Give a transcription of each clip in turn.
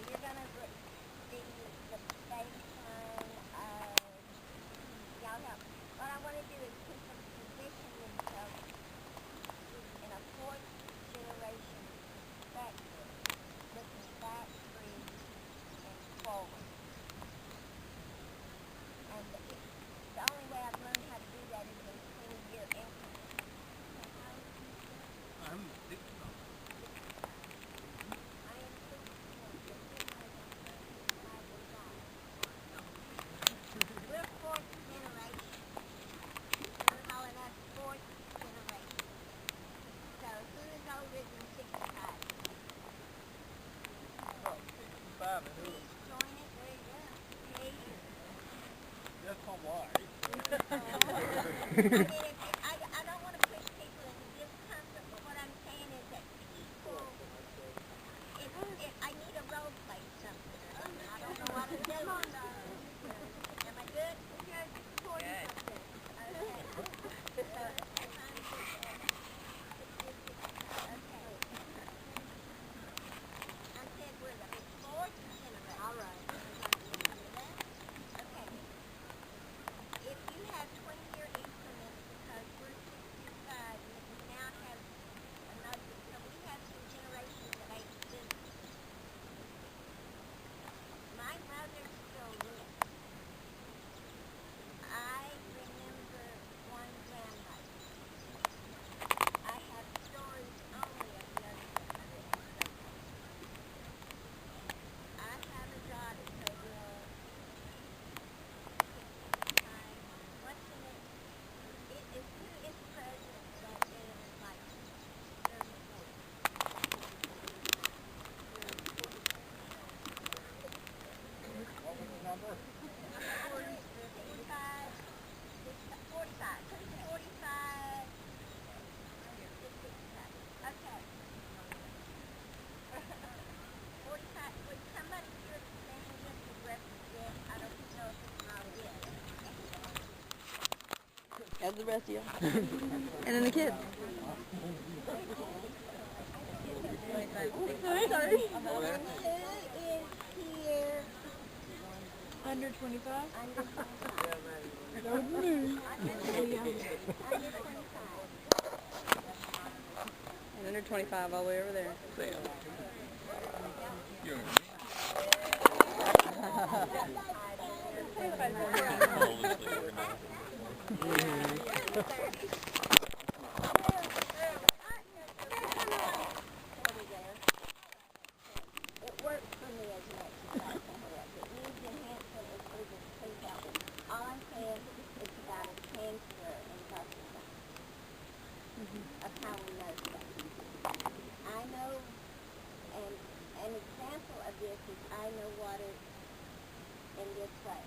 you're going to see the baseline of, y'all help. What I want to do is keep them position themselves in a fourth generation perspective, looking back, through, and forward. And the only way I've learned how to do that is in 20-year increments. Okay, how old are you, sir? I'm 65. I am 61, so you guys are 35 years old. We're fourth generation. We're calling us fourth generation. So who is older than 65? Well, 65 and who? Please join it. There you go. Hey. That's my wife. I don't want to push people into discomfort, but what I'm saying is that people, if I need a role play something or something, I don't know what to do. Am I good? Good. Okay. I said we're the fourth generation. All right. Okay. If you have 20-year increments, because we're 65, and we now have another, so we have some generations of age sisters. My mother still lives. I remember one grandmother. I have stories only of the other generation. I have a daughter who will what's in it? Who is president that is like 30, 40? What was the number? 45. 45. Who's 45? 65. Okay. 45. Would somebody here stand just to represent? I don't know if it's not yet. That's the rest of you. And then the kids. Sorry. Who is here? Under 25? Under 25. That was me. Under 25. And under 25 all the way over there. It works for me as an exercise to help. It needs enhancement as we just please help me. All I'm saying is about a transfer in processing of how we know stuff. I know, and an example of this is I know water in this way.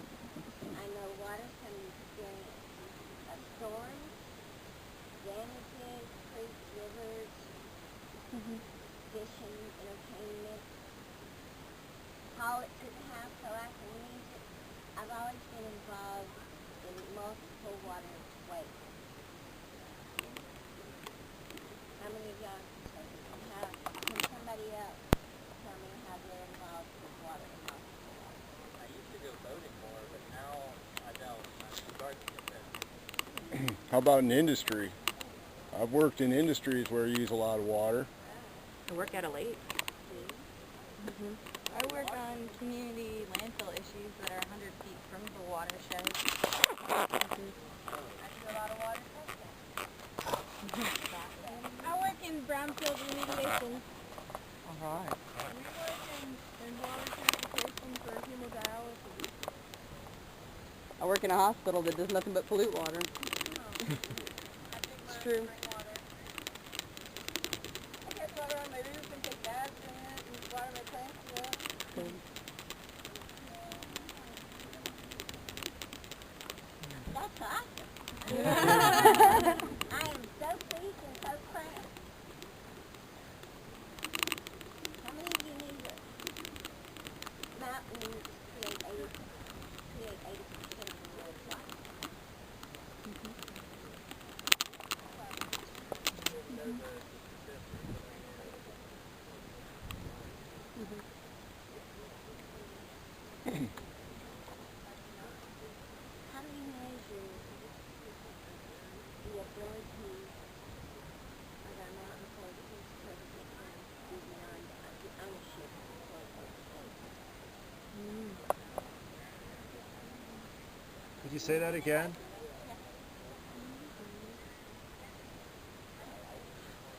I know water from the experience of storms, damages, creeks, rivers, fishing, entertainment, haul it to the house so I can use it. I've always been involved in multiple waterways. How many of y'all can somebody else tell me how they're involved with water in multiple waterways? I used to go boating more, but now I don't. I'm starting to get that. How about in industry? I've worked in industries where you use a lot of water. I work at a lake. I work on community landfill issues that are 100 feet from the watershed. I do a lot of water testing. I work in brownfield remediation. Alright. We work in water purification for hemodialysis. I work in a hospital that does nothing but pollute water. It's true. I get water on my roof and take baths in it and water my plants with it. That's awesome. I am so pleased and so proud. How many of you knew that mountains create 80% of the world's life? say that again?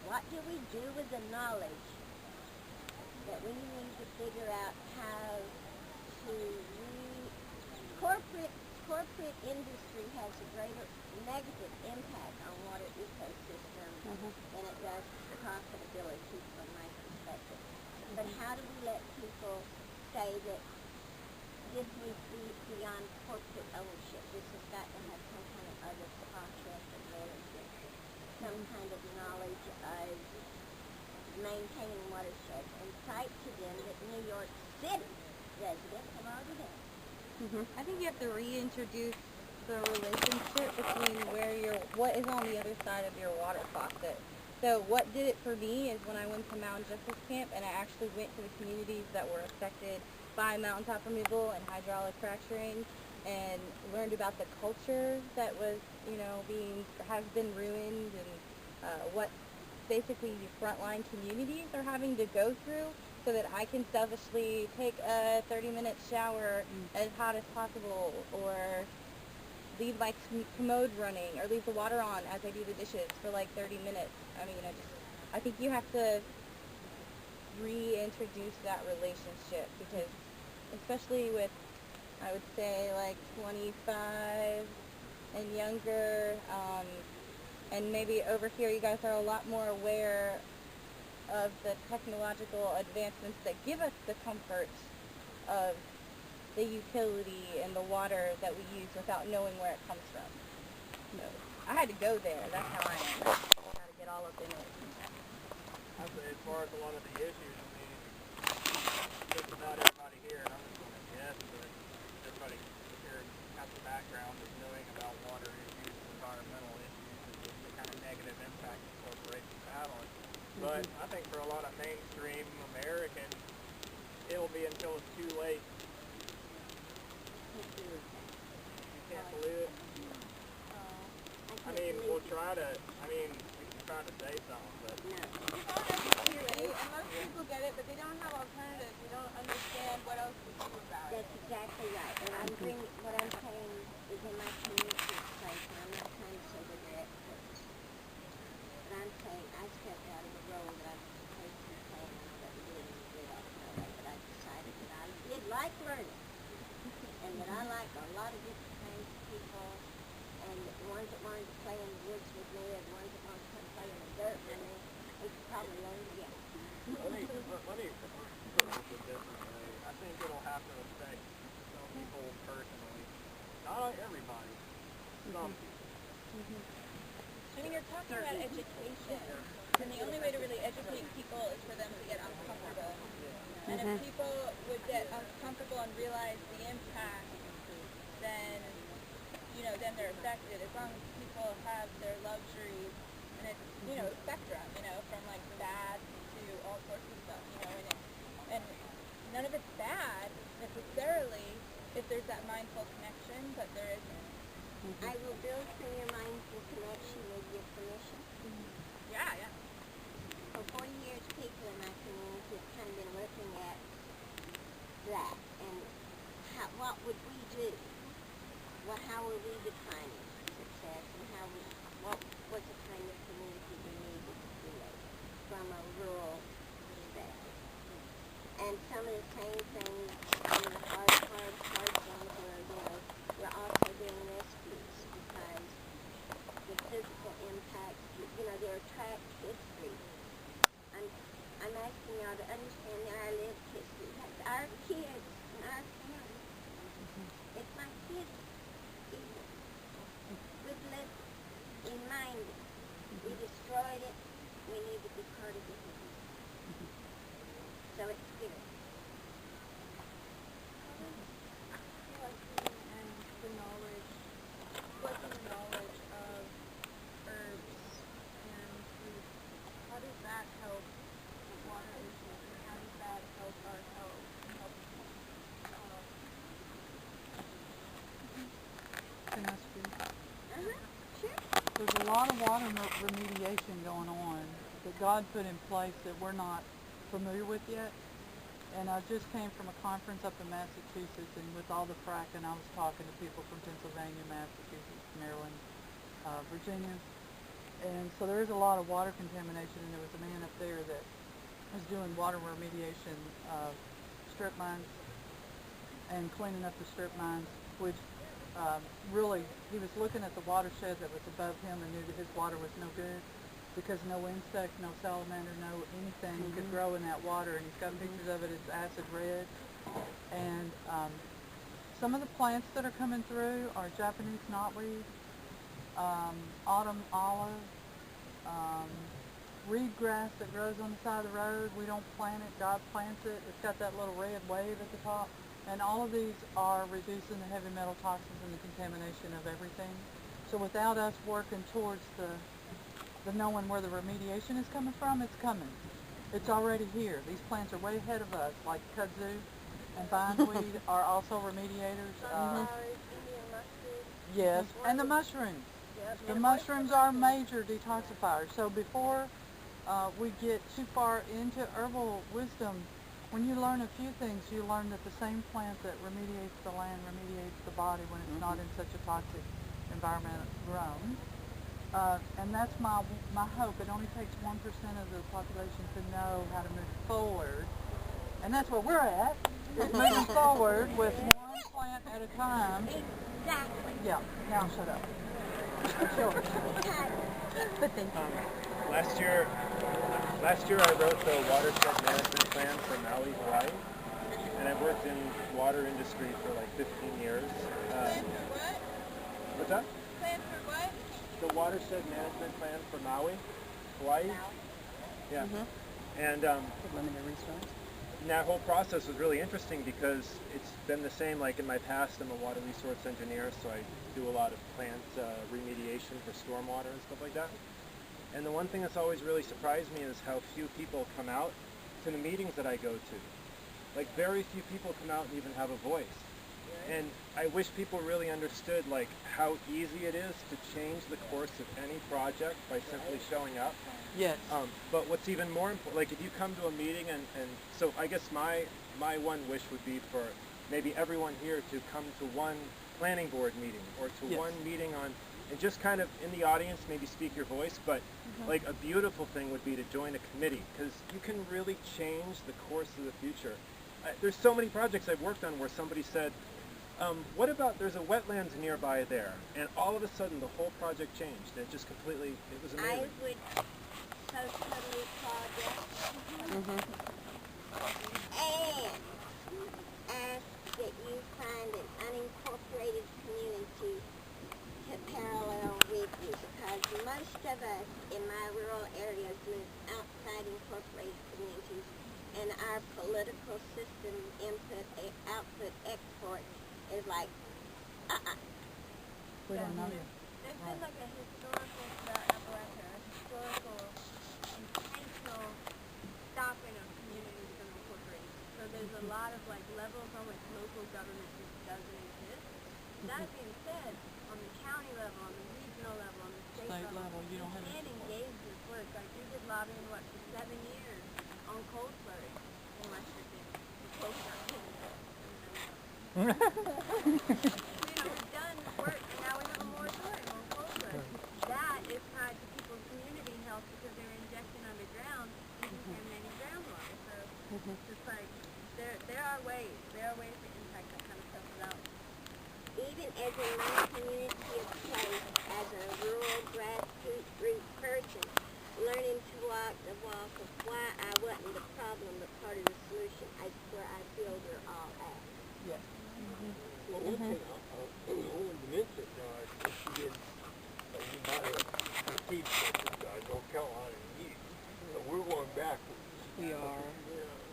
What do we do with the knowledge that we need to figure out how to corporate industry has a greater negative impact on water ecosystems than it does profitability from my perspective. But how do we let people say that this needs to be beyond corporate ownership? This has got to have some kind of other process of ownership, some kind of knowledge of maintaining watersheds, and cite to them that New York City residents have already done. I think you have to reintroduce the relationship between what is on the other side of your water faucet. So what did it for me is when I went to Mountain Justice Camp and I actually went to the communities that were affected by mountaintop removal and hydraulic fracturing and learned about the culture that was, has been ruined and what basically the frontline communities are having to go through, so that I can selfishly take a 30-minute shower as hot as possible, or leave my commode running, or leave the water on as I do the dishes for like 30 minutes. I mean, I think you have to reintroduce that relationship, because especially with, I would say, like 25 and younger, and maybe over here you guys are a lot more aware of the technological advancements that give us the comfort of the utility and the water that we use without knowing where it comes from. So I had to go there. That's how I am. I got to get all up in it. I'd say as far as a lot of the issues, I mean, just about everybody here, and I'm just going to guess, but everybody here has the background of knowing about water issues, environmental issues, and the kind of negative impact that corporations have on it. But I think for a lot of mainstream Americans, it'll be until it's too late. You can't believe it. I mean, we can try to say something, but... And most people get it, but they don't have alternatives. They don't understand what else to do about it. That's exactly right. And what I'm saying is in my community place, and I'm not trying to say that they're experts. But I'm saying I stepped out of the role that I was supposed to be playing, and I wasn't doing any good off my way, but I decided that I did like learning, and that I like a lot of different kinds of people, and the ones that wanted to play in the woods with me, and the ones that wanted to come play in the dirt with me, we could probably learn together. Let me put it a different way. I think it'll have to affect some people personally. Not everybody. Some people. I mean, you're talking about education, and the only way to really educate people is for them to get uncomfortable. And if people would get uncomfortable and realize the impact, then, then they're affected. As long as people have their luxuries, and it's, a spectrum, from like bad to all sorts of stuff, and none of it's bad necessarily if there's that mindful connection, but there isn't. I will build from your mindful connection with your permission. Yeah. For 40 years, people in my community have kind of been looking at that, and what would we do? How are we defining success, and what's the kind of community we need to create from a rural perspective? And some of the same things in the hard zones where, we're also doing rescues because the physical impact, there are track history. I'm asking y'all to understand that our lived history. That's our kids and our family. It's my kids. We've lived in mind. We destroyed it. We need to be part of it. So it's good. And the knowledge of herbs and food, how does that help the water issues, and how does that help our health? Can I speak? Sure. There's a lot of water remediation going on that God put in place that we're not familiar with yet. And I just came from a conference up in Massachusetts, and with all the fracking, I was talking to people from Pennsylvania, Massachusetts, Maryland, Virginia. And so there is a lot of water contamination, and there was a man up there that was doing water remediation of strip mines and cleaning up the strip mines, which really, he was looking at the watershed that was above him and knew that his water was no good because no insect, no salamander, no anything could grow in that water. And he's got pictures of it. It's acid red. And some of the plants that are coming through are Japanese knotweed, autumn olive, reed grass that grows on the side of the road. We don't plant it, God plants it. It's got that little red wave at the top. And all of these are reducing the heavy metal toxins and the contamination of everything. So without us working towards the knowing where the remediation is coming from, it's coming. It's already here. These plants are way ahead of us, like kudzu and bindweed are also remediators. Yes, and the mushrooms. The mushrooms are major detoxifiers. So before we get too far into herbal wisdom, when you learn a few things, you learn that the same plant that remediates the land remediates the body when it's not in such a toxic environment grown. And that's my hope. It only takes 1% of the population to know how to move forward. And that's where we're at, is moving forward with one plant at a time. Exactly. Yeah, now shut up. Sure. Last year I wrote the watershed management plan for Maui, Hawaii, and I've worked in water industry for like 15 years. What's that? Plan for what? The watershed management plan for Maui, Hawaii. Yeah. And Limited resource. and that whole process was really interesting because it's been the same. Like in my past, I'm a water resource engineer, so I do a lot of plant remediation for stormwater and stuff like that. And the one thing that's always really surprised me is how few people come out to the meetings that I go to. Like very few people come out and even have a voice. And I wish people really understood like how easy it is to change the course of any project by simply showing up. Yes. But what's even more important, like if you come to a meeting and so I guess my one wish would be for maybe everyone here to come to one planning board meeting or to Yes. one meeting on, and just kind of in the audience maybe speak your voice, but like a beautiful thing would be to join a committee because you can really change the course of the future. There's so many projects I've worked on where somebody said, what about there's a wetlands nearby there, and all of a sudden the whole project changed. It just completely, it was I amazing. would totally applaud that. And ask that you find an unincorporated community to parallel with you, because most of us in my rural areas live outside incorporated communities, and our political system input, output, export is like, We don't know yet. There's been like a historical intentional stopping of communities from incorporating. So there's a lot of like levels on which local government just doesn't exist. That being said, on the county level, on the regional level, on the state level, You don't have can't engage this work. Like we did lobbying for 7 years on cold slurry in West Virginia. The coast got hit. We've done work and now we have a moratorium on cold slurry. That is tied to people's community health because they're injecting underground and contaminating groundwater. So it's like there are ways to impact that kind of stuff without. even as in my community of place, as a rural grassroots person, learning to walk the walk of why I wasn't the problem but part of the solution, is where I feel we're all at. Yes. Well, one thing I'll mention, if you did, you might have received this, North Carolina and you, but we're going backwards. We are.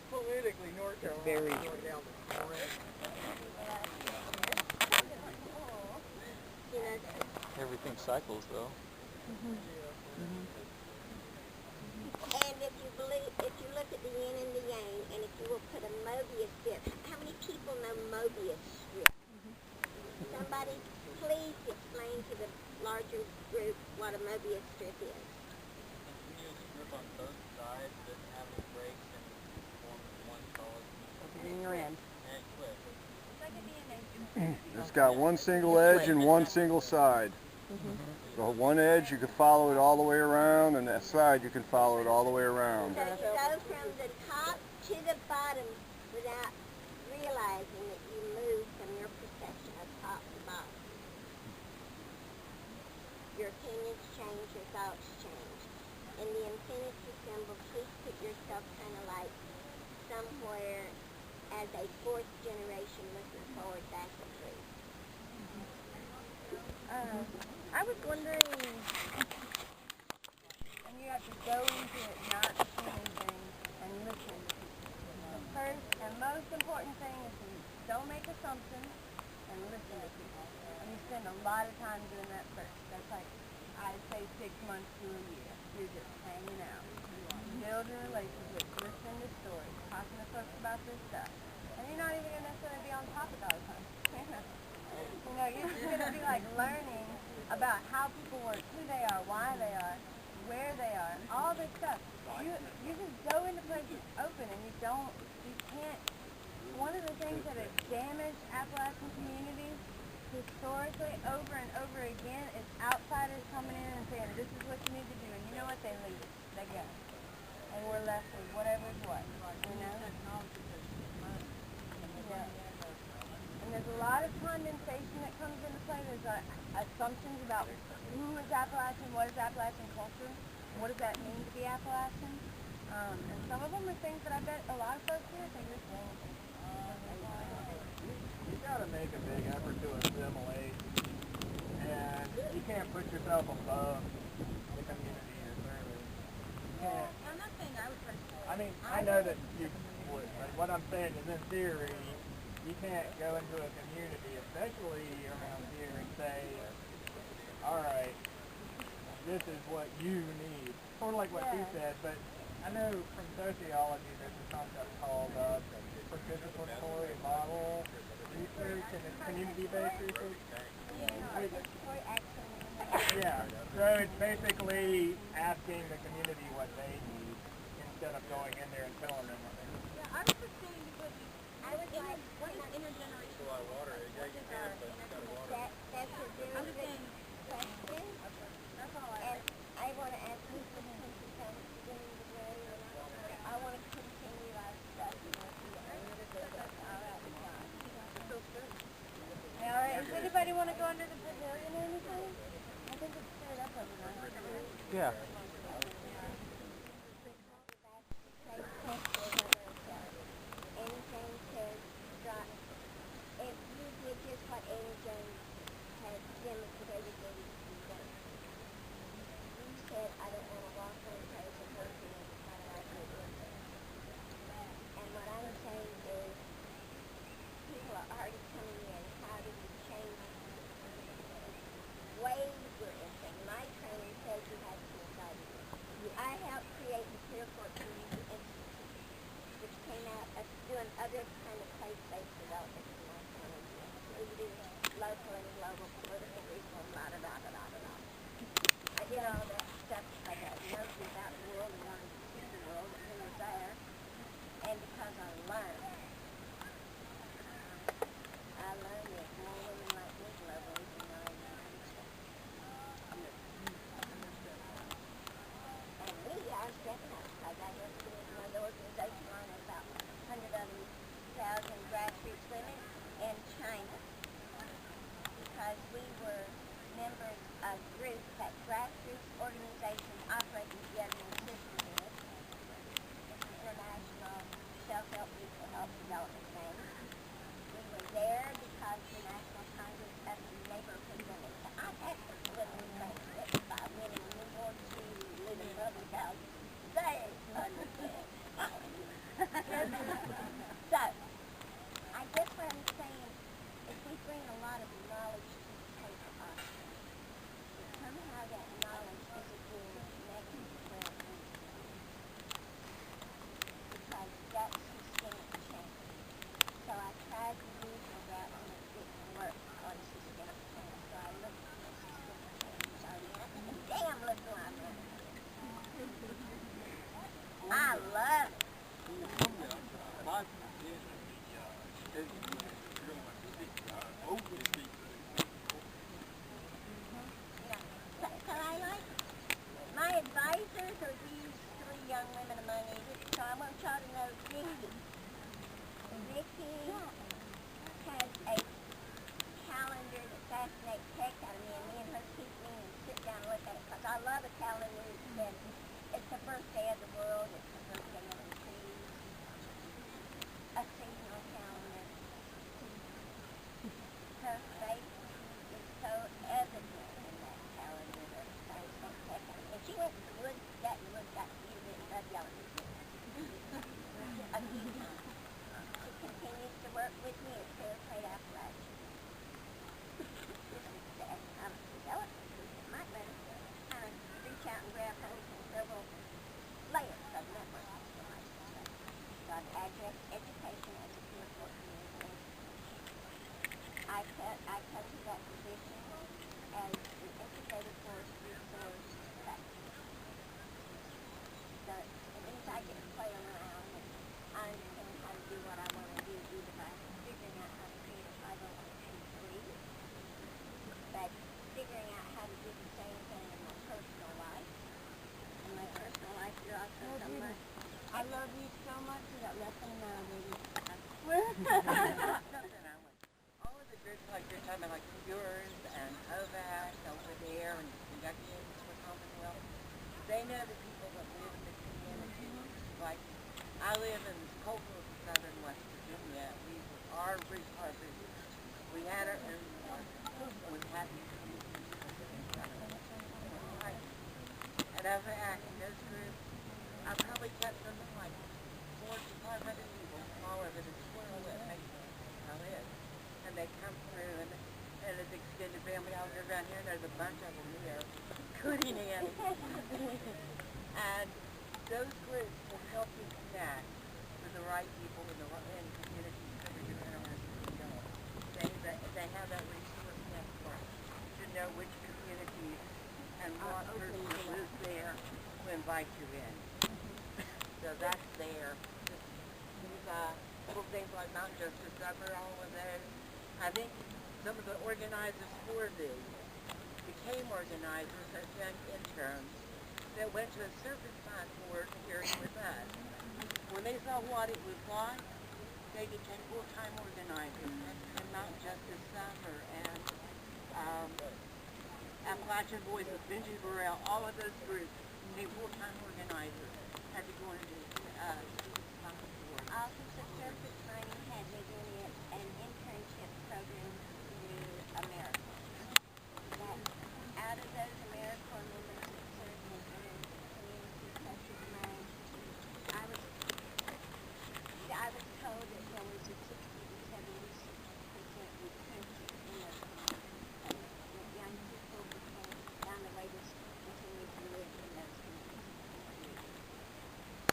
Politically, North Carolina Very is going down the drain. You know, Everything cycles, though. and if you look at the yin and the yang, and if you will put a Mobius strip, how many people know Mobius strip? Somebody please explain to the larger group what a Mobius strip is. You just strip on both sides, doesn't have any breaks, and forms one solid piece. It's got one single edge and one single side. So one edge you can follow it all the way around, and that side you can follow it all the way around. So you go from the top to the bottom without realizing that you move from your perception of top to bottom. Your opinions change, your thoughts change. In the infinity symbol, please put yourself kind of like somewhere as a fourth generation looking forward back at three. I was wondering, and you have to go into it not assuming things and listen. The first and most important thing is to don't make assumptions and listen to people. And you spend a lot of time doing that first. That's like, I'd say 6 months to a year. You're just hanging out. Building relationships, listening to stories, talking to folks about this stuff. And you're not even going to necessarily be on topic all the time. You know, you're just going to be like learning about how people work, who they are, why they are, where they are, all this stuff. You just go into places open, and you can't. One of the things that has damaged Appalachian communities historically over and over again is outsiders coming in and saying, this is what you need to do, and you know what, they leave. They go. And we're left with whatever's what, you know? Yeah. And there's a lot of condensation that comes into play. There's assumptions about who is Appalachian, what is Appalachian culture, what does that mean to be Appalachian. And some of them are things that I bet a lot of folks here think are things. You gotta make a big effort to assimilate, and you can't put yourself above the community you're serving. You can't. I'm not saying I would personally. I mean, I know that you would, but what I'm saying is, in theory, you can't go into a community, especially around here, and say, all right, this is what you need. Sort of like what you said, but I know from sociology there's a concept called participatory model research, and it's community-based research. Yeah, so it's basically asking the community what they need instead of going in there and telling them what they need. Yeah, I was just saying because what is intergenerational? That's a very good question. That's all I And I want to ask you for since you kind of beginning to know, and I want to continue our discussion with you. All right, John. All right, does anybody want to go under the pavilion or anything? I think it's cleared up over there. Yeah. Anything to drop. If you did just what Amy Jones has demonstrated that you can do. You said, I don't want to walk on toes and hurt you and kind of like it with it. And what I'm saying is, people are already coming in. How do you change ways we're entering? My training says you have to decide. I helped create the Clear Fork Community Institute, which came out of doing other kind of place-based development in my training. We do local and global political reform, blah, blah, blah, blah, blah, blah. I did all that stuff because I loved about the world and wanted to see the world and who was there. And because I learned that more women like me globally than there are in the United States. And we are stepping up because I just did one organization on about 100,000 grassroots women in China because we were members of groups that grassroots organizations operating together in sister units. International Self-Help Mutual Health Development Bank. We were there because the National Congress of Labor presented to us as a political transcript by winning the award to live in public house. They understand. So, I guess what I'm saying is we bring a lot of knowledge to the table often. But somehow that knowledge isn't being connected to where it needs to be. Because that's systemic change. So I tried to use my route and it didn't work on systemic change. So I looked at the systemic change argument and damn, look who I'm in. I love it. My position is, you're going to see, I want y'all to know Judy. Nikki has a calendar that fascinates the heck out of me, and her keep me and sit down and look at it, because I love a calendar that says it's the first day of the world, it's the first day of the trees, a seasonal calendar. Her face is so evident in that calendar that it fascinates the heck out of me. And she went to the woods, got in the woods, got to see the red yellow. She continues to work with me at Fairtrade Appalachia. I'm developing that might let us kind of reach out and grab hold from several layers of networking. So I've addressed education as a peer support community. I come to that position as an integrated forest resource practitioner. So it means I get to play around and I understand how to do what I want to do, either by figuring out how to create a 501c3, but figuring out how to do the same thing in my personal life. In my personal life, you're also someone. I love you so much. You got nothing now, baby. All of the groups like you're talking about, like yours and OVAC over there and conducting for Commonwealth, they know the people that live in the community. Like, I live in Colville, southern West Virginia. Our roots are roots. We had our own water. We had and OVAC and those groups, I probably kept something like 400 to 500 people all over the world that makes how it is. And they come through and it's extended family out there around here. There's a bunch of them here, including Annie. And those groups will help you connect with the right people in the communities that are interested in going. They have that resource network to know which communities and what person lives there to invite you in. So that's there. There's little things like Mountain Justice Supper, all of those. I think some of the organizers for these became organizers as young interns that went to a surface fund board here with us. When they saw what it was like, they became full-time organizers. And Mountain Justice Supper and Appalachian Voices, Benji Burrell, all of those groups became full-time organizers.